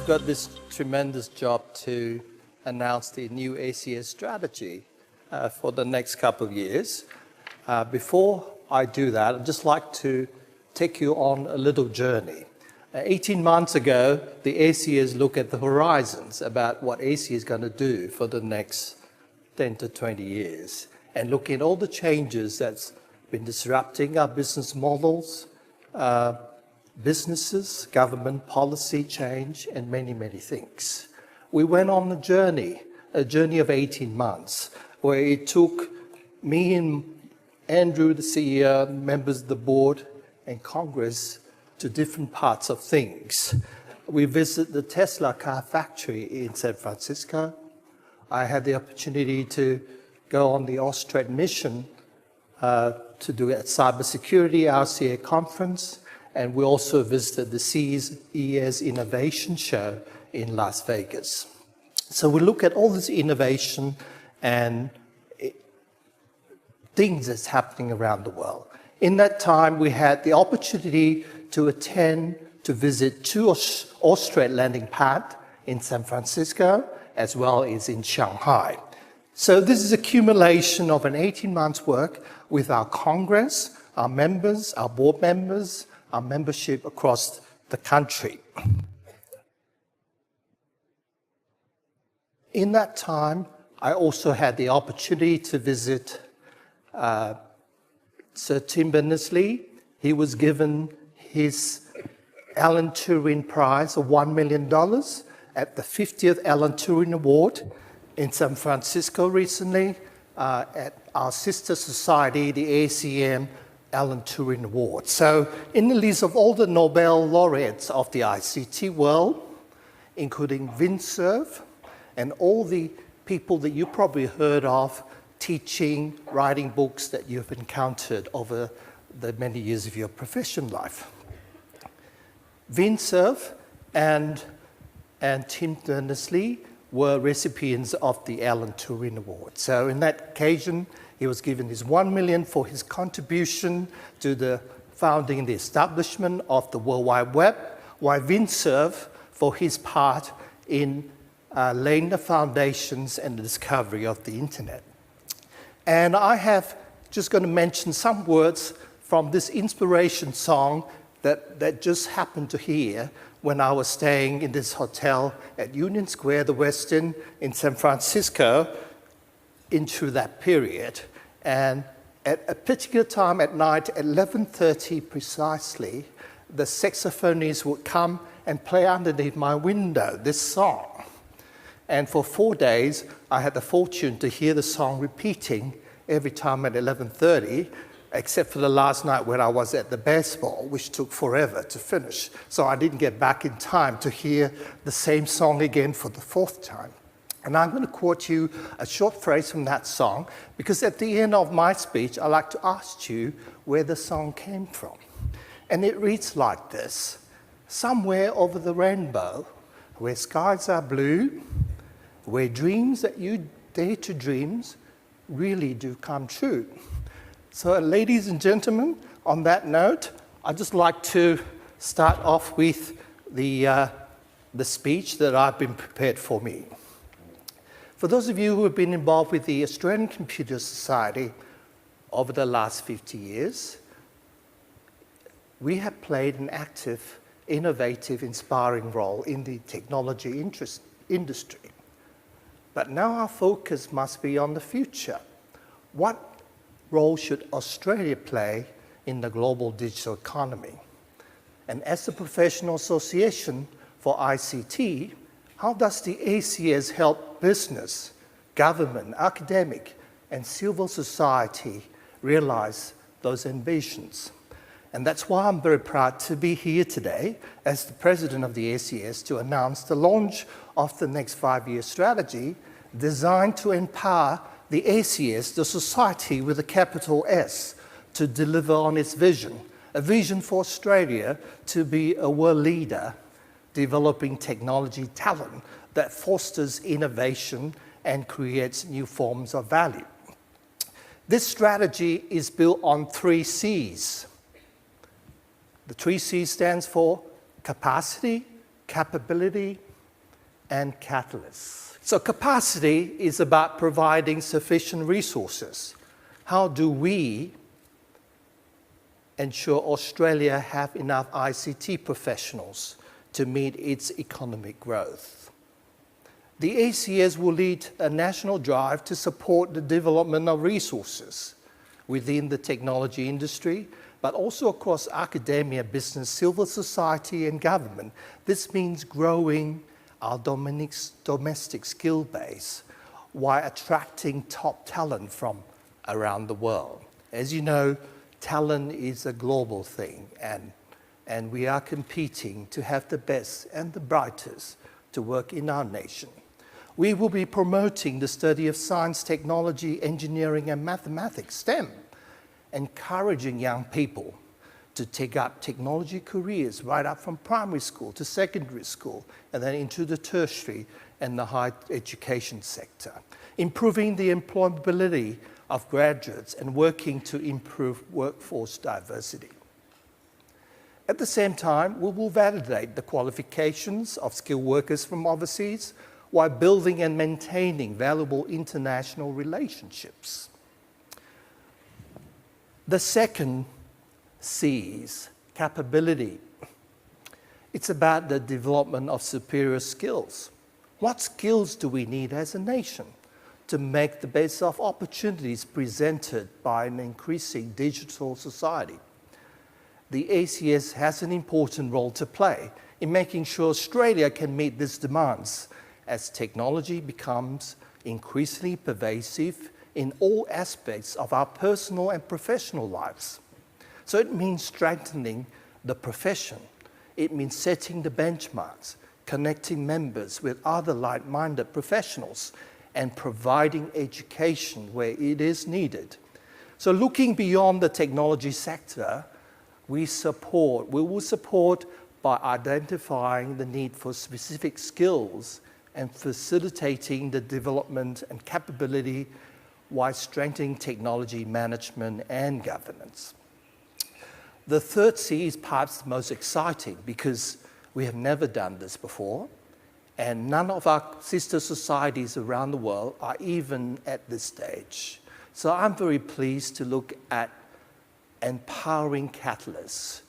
I've got this tremendous job to announce the new ACS strategy for the next couple of years. Before I do that, I'd just like to take you on a little journey. 18 months ago, the ACS looked at the horizons about what ACS is going to do for the next 10 to 20 years, and looking at all the changes that's been disrupting our business models, businesses, government policy change, and many, many things. We went on a journey of 18 months, where it took me and Andrew, the CEO, members of the board, and Congress to different parts of things. We visited the Tesla car factory in San Francisco. I had the opportunity to go on the Australian mission to do a cybersecurity RCA conference, and we also visited the CES Innovation Show in Las Vegas. So we look at all this innovation and things that's happening around the world. In that time, we had the opportunity to visit two Australian landing pads in San Francisco, as well as in Shanghai. So this is accumulation of an 18 months work with our Congress, our members, our board members, our membership across the country. In that time, I also had the opportunity to visit Sir Tim Berners-Lee. He was given his Alan Turing Prize of $1 million at the 50th Alan Turing Award in San Francisco recently, at our sister society, the ACM Alan Turing Award. So in the list of all the Nobel laureates of the ICT world, including Vint Cerf, and all the people that you probably heard of teaching, writing books that you've encountered over the many years of your professional life. Vint Cerf and Tim Berners-Lee were recipients of the Alan Turing Award. So in that occasion, he was given his $1 million for his contribution to the founding and the establishment of the World Wide Web, while Vint Cerf for his part in laying the foundations and the discovery of the internet. And I have just going to mention some words from this inspiration song that just happened to hear when I was staying in this hotel at Union Square, the Westin in San Francisco, into that period. And at a particular time at night, at 11:30 precisely, the saxophonist would come and play underneath my window this song. And for 4 days, I had the fortune to hear the song repeating every time at 11:30, except for the last night when I was at the baseball, which took forever to finish. So I didn't get back in time to hear the same song again for the fourth time. And I'm going to quote you a short phrase from that song, because at the end of my speech, I like to ask you where the song came from. And it reads like this: somewhere over the rainbow, where skies are blue, where dreams that you dare to dream really do come true. So ladies and gentlemen, on that note, I'd just like to start off with the speech that I've been prepared for me. For those of you who have been involved with the Australian Computer Society over the last 50 years, we have played an active, innovative, inspiring role in the technology industry. But now our focus must be on the future. What role should Australia play in the global digital economy? And as a professional association for ICT, how does the ACS help business, government, academic, and civil society realize those ambitions? And that's why I'm very proud to be here today as the president of the ACS to announce the launch of the next 5-year strategy designed to empower the ACS, the society with a capital S, to deliver on its vision, a vision for Australia to be a world leader, developing technology talent that fosters innovation and creates new forms of value. This strategy is built on 3 C's. The 3 C's stands for capacity, capability, and catalysts. So capacity is about providing sufficient resources. How do we ensure Australia have enough ICT professionals to meet its economic growth? The ACS will lead a national drive to support the development of resources within the technology industry, but also across academia, business, civil society, and government. This means growing our domestic skill base while attracting top talent from around the world. As you know, talent is a global thing, and we are competing to have the best and the brightest to work in our nation. We will be promoting the study of science, technology, engineering, and mathematics, STEM, encouraging young people to take up technology careers right up from primary school to secondary school and then into the tertiary and the higher education sector, improving the employability of graduates and working to improve workforce diversity. At the same time, we will validate the qualifications of skilled workers from overseas while building and maintaining valuable international relationships. The second C is capability. It's about the development of superior skills. What skills do we need as a nation to make the best of opportunities presented by an increasing digital society? The ACS has an important role to play in making sure Australia can meet these demands as technology becomes increasingly pervasive in all aspects of our personal and professional lives. So it means strengthening the profession. It means setting the benchmarks, connecting members with other like-minded professionals, and providing education where it is needed. So looking beyond the technology sector, we will support by identifying the need for specific skills and facilitating the development and capability while strengthening technology management and governance. The third C is perhaps the most exciting because we have never done this before, and none of our sister societies around the world are even at this stage. So I'm very pleased to look at empowering catalysts.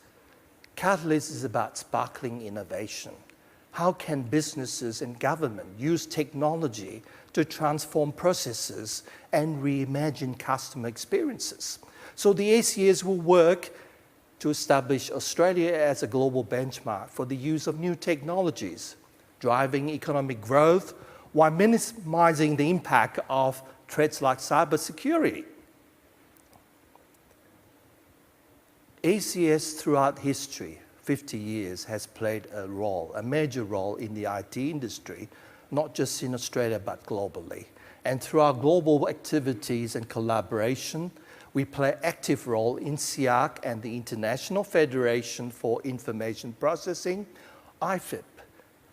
Catalyst is about sparkling innovation. How can businesses and government use technology to transform processes and reimagine customer experiences? So the ACS will work to establish Australia as a global benchmark for the use of new technologies, driving economic growth while minimizing the impact of threats like cybersecurity. ACS throughout history, 50 years, has played a major role in the IT industry, not just in Australia, but globally. And through our global activities and collaboration, we play an active role in SIAC and the International Federation for Information Processing, IFIP,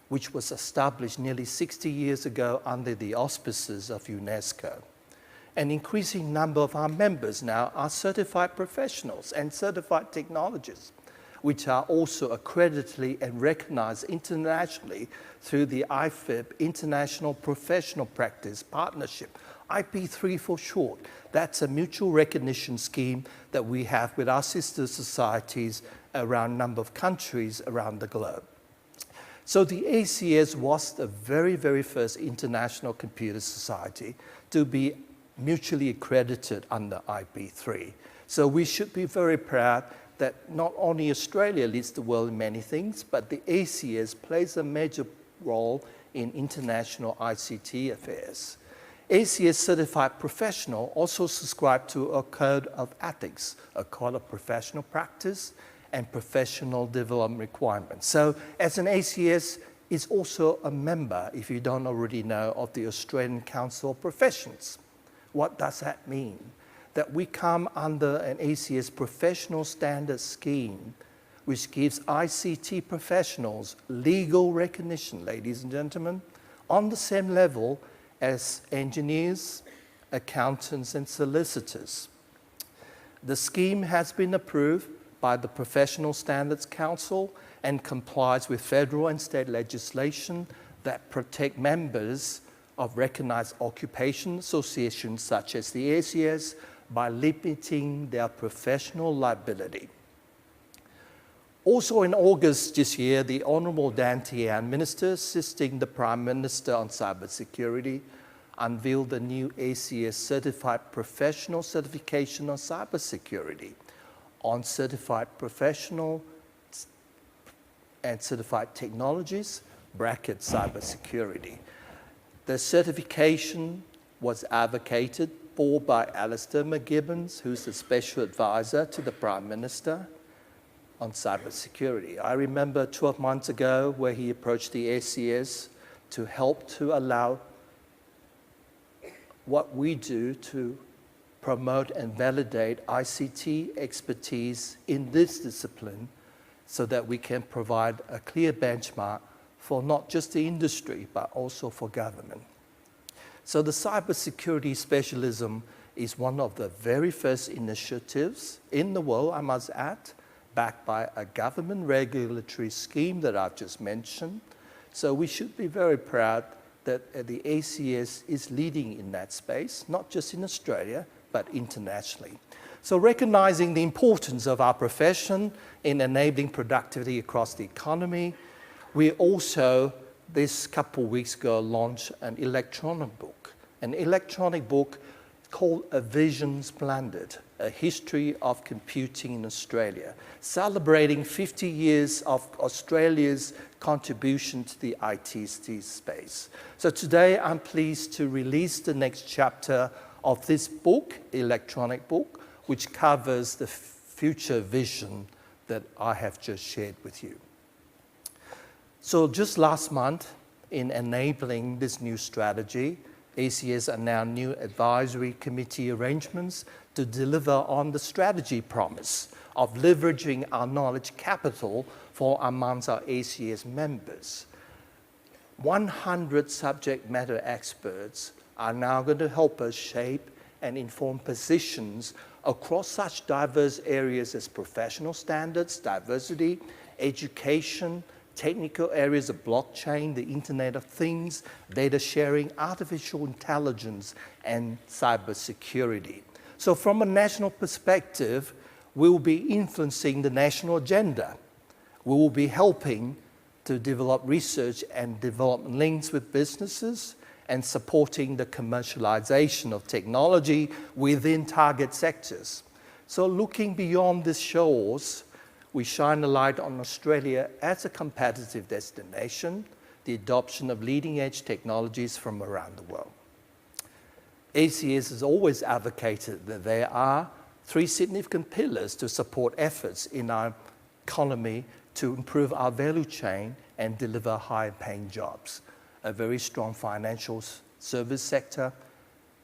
which was established nearly 60 years ago under the auspices of UNESCO. An increasing number of our members now are certified professionals and certified technologists, which are also accredited and recognized internationally through the IFIP, International Professional Practice Partnership, IP3 for short. That's a mutual recognition scheme that we have with our sister societies around a number of countries around the globe. So the ACS was the very, very first international computer society to be mutually accredited under IP3. So we should be very proud that not only Australia leads the world in many things, but the ACS plays a major role in international ICT affairs. ACS certified professional also subscribe to a code of ethics, a code of professional practice, and professional development requirements. So as an ACS is also a member, if you don't already know, of the Australian Council of Professions. What does that mean? That we come under an ACS professional standard scheme, which gives ICT professionals legal recognition, ladies and gentlemen, on the same level as engineers, accountants, and solicitors. The scheme has been approved by the Professional Standards Council and complies with federal and state legislation that protect members of recognized occupation associations such as the ACS by limiting their professional liability. Also in August this year, the Honourable Dan Tehan, Minister assisting the Prime Minister on cybersecurity, unveiled the new ACS Certified Professional Certification on Cybersecurity on Certified Professional and Certified Technologies, bracket cybersecurity. The certification was advocated for by Alistair McGibbons, who's the Special Advisor to the Prime Minister on cybersecurity. I remember 12 months ago where he approached the ACS to help to allow what we do to promote and validate ICT expertise in this discipline so that we can provide a clear benchmark for not just the industry, but also for government. So the cybersecurity specialism is one of the very first initiatives in the world, I must add, backed by a government regulatory scheme that I've just mentioned. So we should be very proud that the ACS is leading in that space, not just in Australia, but internationally. So recognizing the importance of our profession in enabling productivity across the economy, we also, this couple of weeks ago, launched an electronic book called A Vision Splendid, A History of Computing in Australia, celebrating 50 years of Australia's contribution to the ICT space. So today I'm pleased to release the next chapter of this book, electronic book, which covers the future vision that I have just shared with you. So just last month, in enabling this new strategy, ACS announced new advisory committee arrangements to deliver on the strategy promise of leveraging our knowledge capital for amongst our ACS members. 100 subject matter experts are now going to help us shape and inform positions across such diverse areas as professional standards, diversity, education, technical areas of blockchain, the Internet of Things, data sharing, artificial intelligence, and cybersecurity. So from a national perspective, we will be influencing the national agenda. We will be helping to develop research and development links with businesses and supporting the commercialization of technology within target sectors. So looking beyond these shores, we shine a light on Australia as a competitive destination, the adoption of leading-edge technologies from around the world. ACS has always advocated that there are 3 significant pillars to support efforts in our economy to improve our value chain and deliver high-paying jobs. A very strong financial service sector,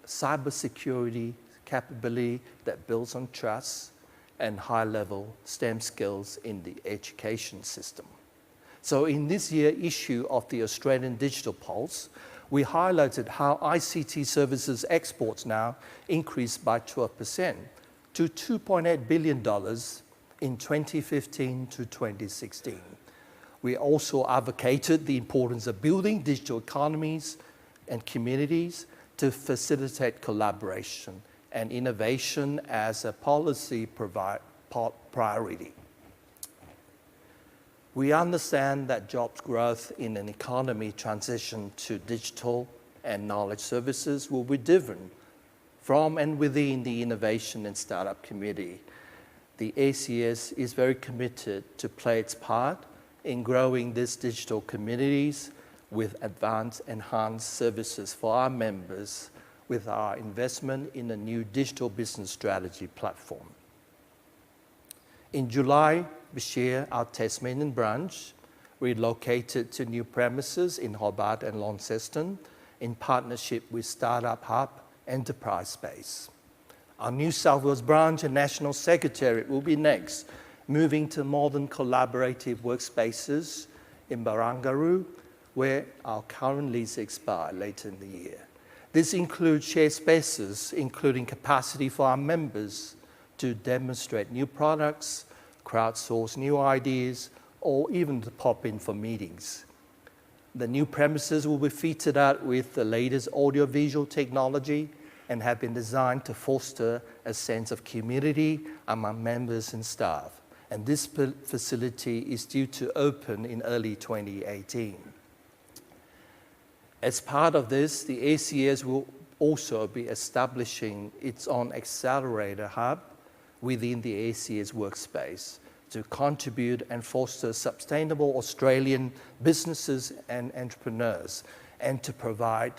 cybersecurity capability that builds on trust, and high-level STEM skills in the education system. So in this year's issue of the Australian Digital Pulse, we highlighted how ICT services exports now increased by 12% to $2.8 billion in 2015 to 2016. We also advocated the importance of building digital economies and communities to facilitate collaboration and innovation as a policy priority. We understand that jobs growth in an economy transition to digital and knowledge services will be driven from and within the innovation and startup community. The ACS is very committed to play its part in growing these digital communities with advanced, enhanced services for our members with our investment in a new digital business strategy platform. In July this year, our Tasmanian branch relocated to new premises in Hobart and Launceston in partnership with Startup Hub Enterprise Space. Our New South Wales branch and National Secretariat will be next, moving to modern collaborative workspaces in Barangaroo, where our current lease expires later in the year. This includes shared spaces, including capacity for our members to demonstrate new products, crowdsource new ideas, or even to pop in for meetings. The new premises will be fitted out with the latest audiovisual technology and have been designed to foster a sense of community among members and staff. And this facility is due to open in early 2018. As part of this, the ACS will also be establishing its own accelerator hub within the ACS workspace to contribute and foster sustainable Australian businesses and entrepreneurs, and to provide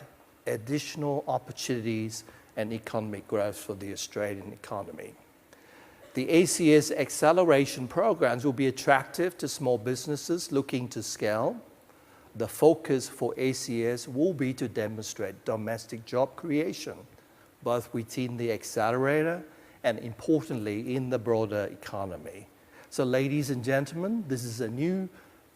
additional opportunities and economic growth for the Australian economy. The ACS acceleration programs will be attractive to small businesses looking to scale. The focus for ACS will be to demonstrate domestic job creation, both within the accelerator and importantly in the broader economy. So ladies and gentlemen, this is a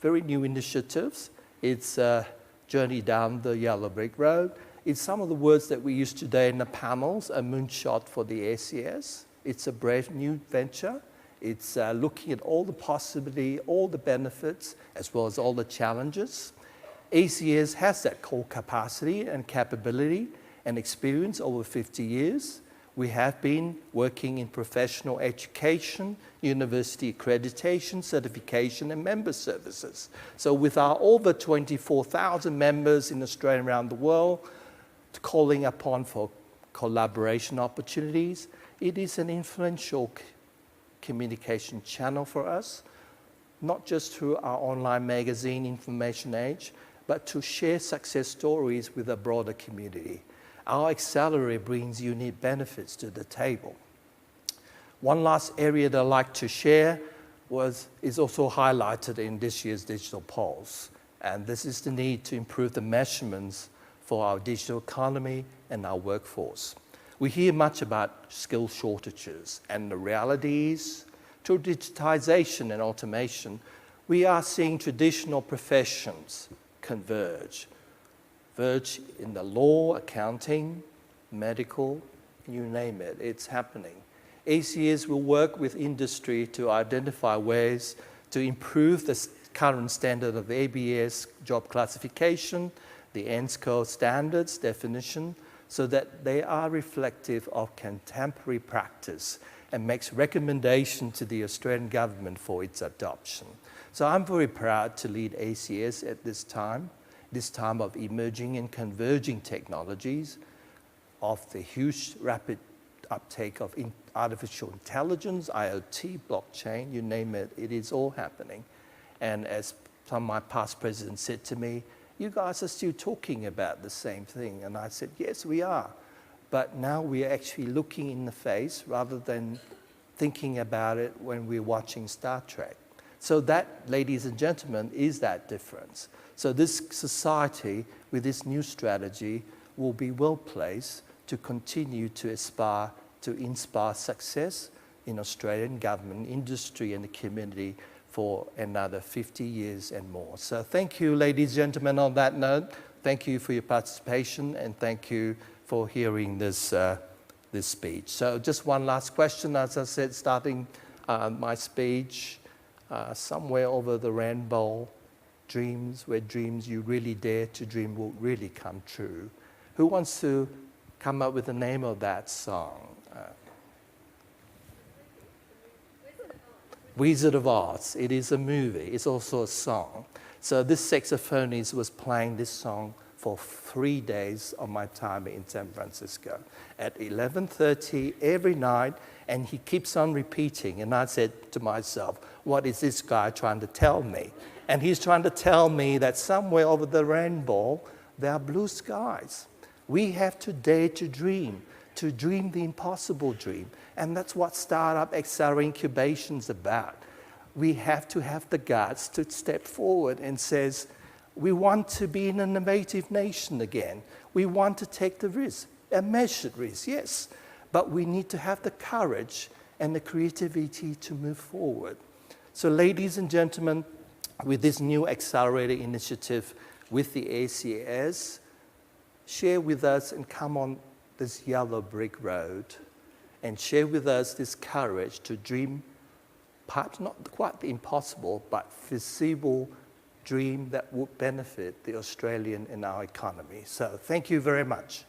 very new initiative. It's a journey down the yellow brick road. It's some of the words that we use today in the panels, a moonshot for the ACS. It's a brave new venture. It's looking at all the possibility, all the benefits, as well as all the challenges. ACS has that core capacity and capability and experience over 50 years. We have been working in professional education, university accreditation, certification, and member services. So with our over 24,000 members in Australia and around the world, calling upon for collaboration opportunities, it is an influential communication channel for us, not just through our online magazine, Information Age, but to share success stories with a broader community. Our accelerator brings unique benefits to the table. One last area that I'd like to share is also highlighted in this year's digital polls, and this is the need to improve the measurements for our digital economy and our workforce. We hear much about skill shortages, and the reality is, through digitization and automation, we are seeing traditional professions converge in the law, accounting, medical, you name it, it's happening. ACS will work with industry to identify ways to improve the current standard of the ABS job classification, the ENSCO standards definition, so that they are reflective of contemporary practice and makes recommendation to the Australian government for its adoption. So I'm very proud to lead ACS at this time of emerging and converging technologies, of the huge rapid uptake of artificial intelligence, IoT, blockchain, you name it, it is all happening. And as some of my past presidents said to me, you guys are still talking about the same thing. And I said, yes, we are. But now we are actually looking in the face rather than thinking about it when we're watching Star Trek. So that, ladies and gentlemen, is that difference. So this society, with this new strategy, will be well placed to continue to aspire to inspire success in Australian government, industry, and the community for another 50 years and more. So thank you, ladies and gentlemen, on that note. Thank you for your participation, and thank you for hearing this speech. So just one last question, as I said, starting my speech, somewhere over the rainbow, dreams, where dreams you really dare to dream will really come true. Who wants to come up with the name of that song? Wizard of Oz. It is a movie. It's also a song. So this saxophonist was playing this song for 3 days of my time in San Francisco at 11:30 every night, and he keeps on repeating. And I said to myself, what is this guy trying to tell me? And he's trying to tell me that somewhere over the rainbow, there are blue skies. We have to dare to dream the impossible dream. And that's what Startup Accelerator Incubation is about. We have to have the guts to step forward and says, we want to be an innovative nation again. We want to take the risk, a measured risk, yes. But we need to have the courage and the creativity to move forward. So ladies and gentlemen, with this new accelerator initiative with the ACS, share with us and come on this yellow brick road and share with us this courage to dream, perhaps not quite the impossible, but feasible dream that would benefit the Australian and our economy. So thank you very much.